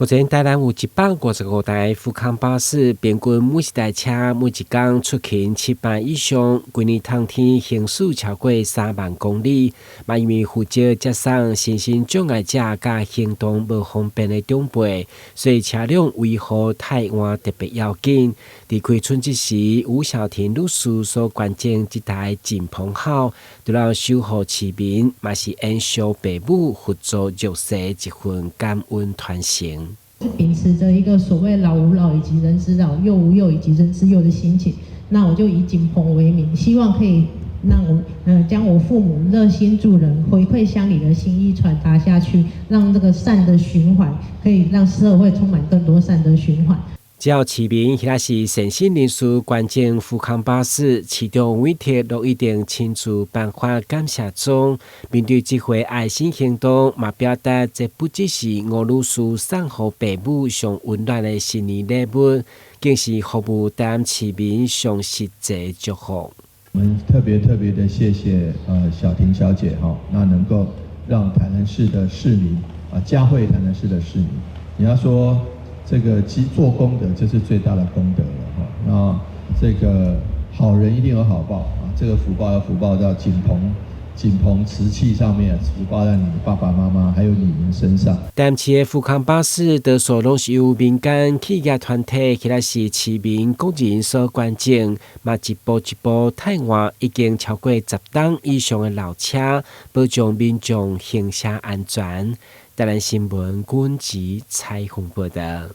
目前台灣有155台富康巴士，平均每一台車每一天出勤7班以上，規年通天行駛超過3萬公里。嘛，因為負責接送身心障礙者甲行動無方便的長輩，所以車輛維護汰換特別要緊。在開春之時，吳曉婷女士所關注這台勁鵬號，除了守護市民，嘛是延續父母扶助弱勢一份感恩傳承。是秉持着一個所謂老吾老以及人之老，幼吾幼以及人之幼的心情，那我就以景鵬為名，希望可以讓我將我父母熱心助人、回饋鄉里的心意傳達下去，讓這個善的循環可以讓社會充滿更多善的循環。只要市民或是善心人士關注富康巴士，市長委託陸一定親自頒發感謝狀。面對這回愛心行動，嘛表達這不只是吳女士送予父母上溫暖的新年禮物，更是服務台灣市民上實際祝福。我們特別的謝謝曉婷小姐那能夠讓台南市的市民嘉惠台南市的市民，你要說。這個做功德就是最大的功德了那這個好人一定有好報這個福報要福報到景鵬瓷器上面，福報在你的爸爸媽媽還有你們身上。台南市的富康巴士多數攏是由民間企業團體，或者是市民個人所關注，嘛一步一步汰換已經超過10檔以上的老車，保障民眾行車安全。台南新聞阮子採訪報道。